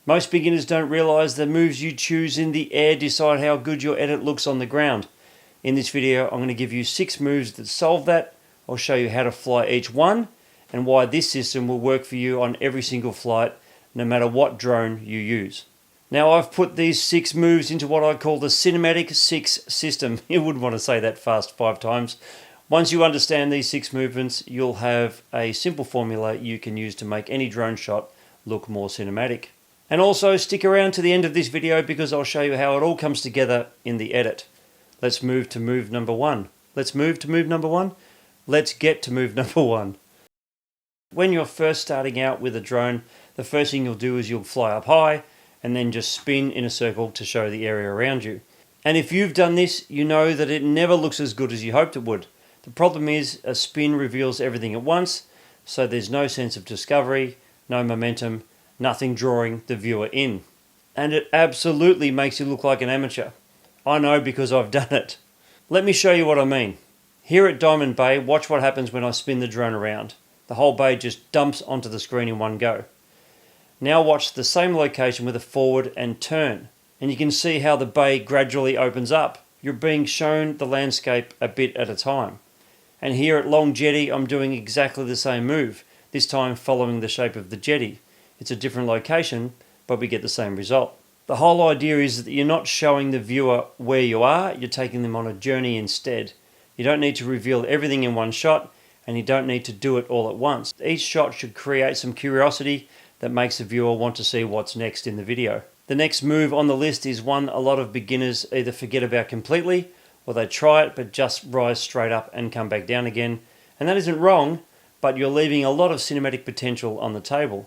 Most beginners don't realise the moves you choose in the air decide how good your edit looks on the ground. In this video, I'm going to give you 6 moves that solve that. I'll show you how to fly each one and why this system will work for you on every single flight, no matter what drone you use. Now, I've put these 6 moves into what I call the Cinematic 6 system. You wouldn't want to say that fast 5 times. Once you understand these 6 movements, you'll have a simple formula you can use to make any drone shot look more cinematic. And also stick around to the end of this video because I'll show you how it all comes together in the edit. Let's move to move number 1. Let's get to move number 1. When you're first starting out with a drone, the first thing you'll do is you'll fly up high and then just spin in a circle to show the area around you. And if you've done this, you know that it never looks as good as you hoped it would. The problem is a spin reveals everything at once, so there's no sense of discovery, no momentum, nothing drawing the viewer in. And it absolutely makes you look like an amateur. I know because I've done it. Let me show you what I mean. Here at Diamond Bay, watch what happens when I spin the drone around. The whole bay just dumps onto the screen in one go. Now watch the same location with a forward and turn. And you can see how the bay gradually opens up. You're being shown the landscape a bit at a time. And here at Long Jetty, I'm doing exactly the same move, this time following the shape of the jetty. It's a different location, but we get the same result. The whole idea is that you're not showing the viewer where you are, you're taking them on a journey instead. You don't need to reveal everything in one shot, and you don't need to do it all at once. Each shot should create some curiosity that makes the viewer want to see what's next in the video. The next move on the list is one a lot of beginners either forget about completely, or they try it but just rise straight up and come back down again. And that isn't wrong, but you're leaving a lot of cinematic potential on the table.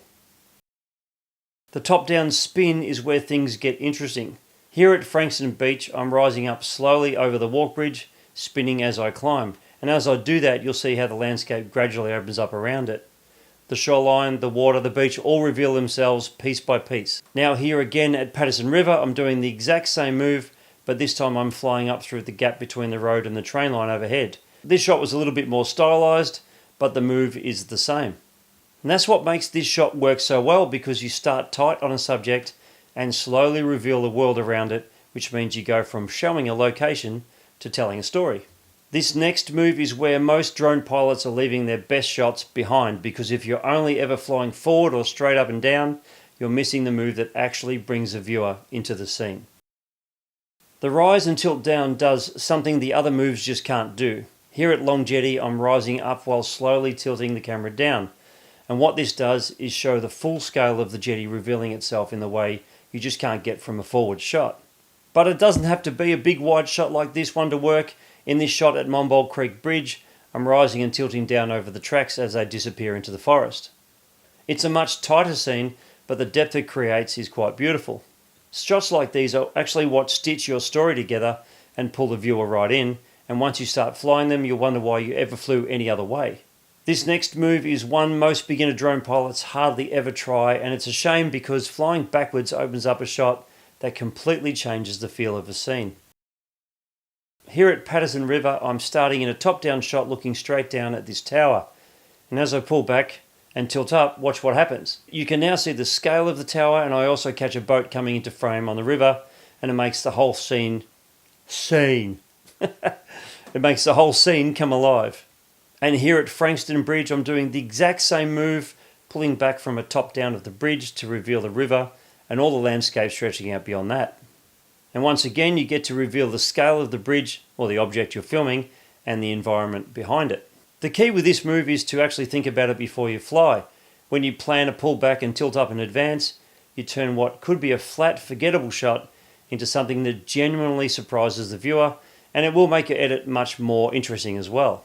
The top-down spin is where things get interesting. Here at Frankston Beach, I'm rising up slowly over the walk bridge, spinning as I climb. And as I do that, you'll see how the landscape gradually opens up around it. The shoreline, the water, the beach all reveal themselves piece by piece. Now here again at Patterson River, I'm doing the exact same move, but this time I'm flying up through the gap between the road and the train line overhead. This shot was a little bit more stylized, but the move is the same. And that's what makes this shot work so well, because you start tight on a subject and slowly reveal the world around it, which means you go from showing a location to telling a story. This next move is where most drone pilots are leaving their best shots behind, because if you're only ever flying forward or straight up and down, you're missing the move that actually brings the viewer into the scene. The rise and tilt down does something the other moves just can't do. Here at Long Jetty, I'm rising up while slowly tilting the camera down. And what this does is show the full scale of the jetty revealing itself in the way you just can't get from a forward shot. But it doesn't have to be a big wide shot like this one to work. In this shot at Monbulk Creek Bridge, I'm rising and tilting down over the tracks as they disappear into the forest. It's a much tighter scene, but the depth it creates is quite beautiful. Shots like these are actually what stitch your story together and pull the viewer right in, and once you start flying them, you'll wonder why you ever flew any other way. This next move is one most beginner drone pilots hardly ever try, and it's a shame because flying backwards opens up a shot that completely changes the feel of a scene. Here at Patterson River, I'm starting in a top-down shot looking straight down at this tower. And as I pull back and tilt up, watch what happens. You can now see the scale of the tower, and I also catch a boat coming into frame on the river, and it makes the whole scene it makes the whole scene come alive. And here at Frankston Bridge, I'm doing the exact same move, pulling back from a top down of the bridge to reveal the river and all the landscape stretching out beyond that. And once again, you get to reveal the scale of the bridge or the object you're filming and the environment behind it. The key with this move is to actually think about it before you fly. When you plan a pull back and tilt up in advance, you turn what could be a flat, forgettable shot into something that genuinely surprises the viewer, and it will make your edit much more interesting as well.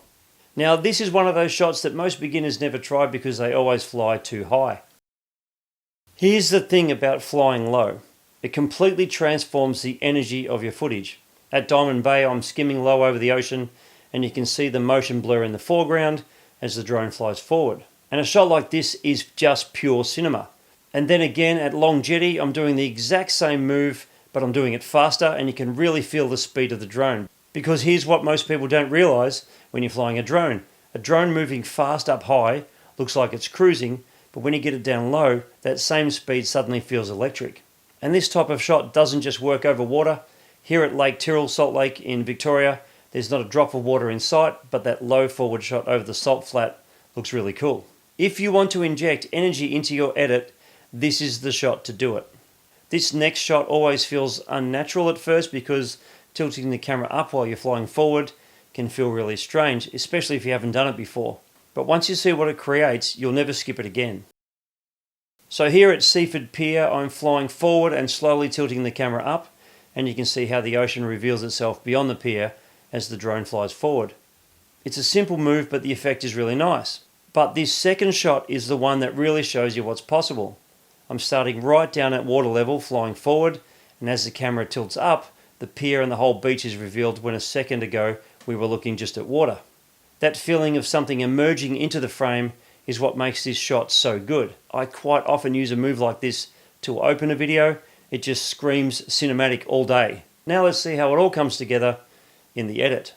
Now, this is one of those shots that most beginners never try because they always fly too high. Here's the thing about flying low. It completely transforms the energy of your footage. At Diamond Bay, I'm skimming low over the ocean, and you can see the motion blur in the foreground as the drone flies forward. And a shot like this is just pure cinema. And then again at Long Jetty, I'm doing the exact same move, but I'm doing it faster, and you can really feel the speed of the drone. Because here's what most people don't realise when you're flying a drone. A drone moving fast up high looks like it's cruising, but when you get it down low, that same speed suddenly feels electric. And this type of shot doesn't just work over water. Here at Lake Tyrrell Salt Lake in Victoria, there's not a drop of water in sight, but that low forward shot over the salt flat looks really cool. If you want to inject energy into your edit, this is the shot to do it. This next shot always feels unnatural at first because tilting the camera up while you're flying forward can feel really strange, especially if you haven't done it before. But once you see what it creates, you'll never skip it again. So here at Seaford Pier, I'm flying forward and slowly tilting the camera up, and you can see how the ocean reveals itself beyond the pier as the drone flies forward. It's a simple move, but the effect is really nice. But this second shot is the one that really shows you what's possible. I'm starting right down at water level, flying forward, and as the camera tilts up, the pier and the whole beach is revealed when a second ago we were looking just at water. That feeling of something emerging into the frame is what makes this shot so good. I quite often use a move like this to open a video. It just screams cinematic all day. Now let's see how it all comes together in the edit.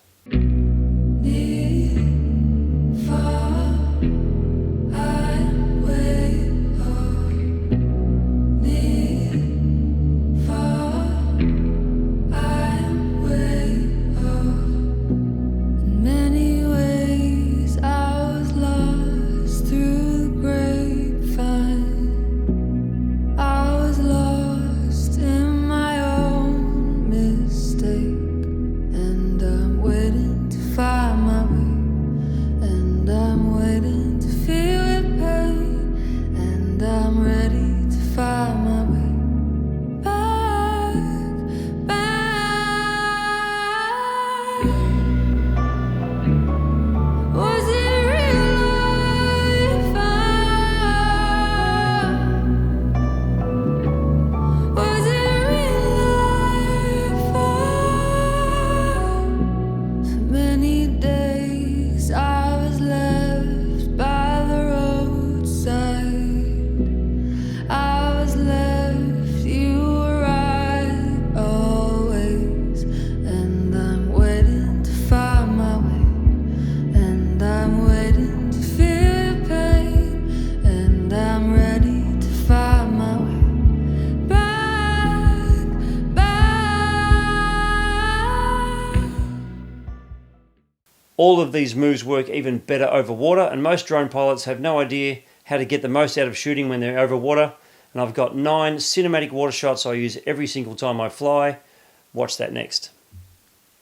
All of these moves work even better over water, and most drone pilots have no idea how to get the most out of shooting when they're over water. And I've got 9 cinematic water shots I use every single time I fly. Watch that next.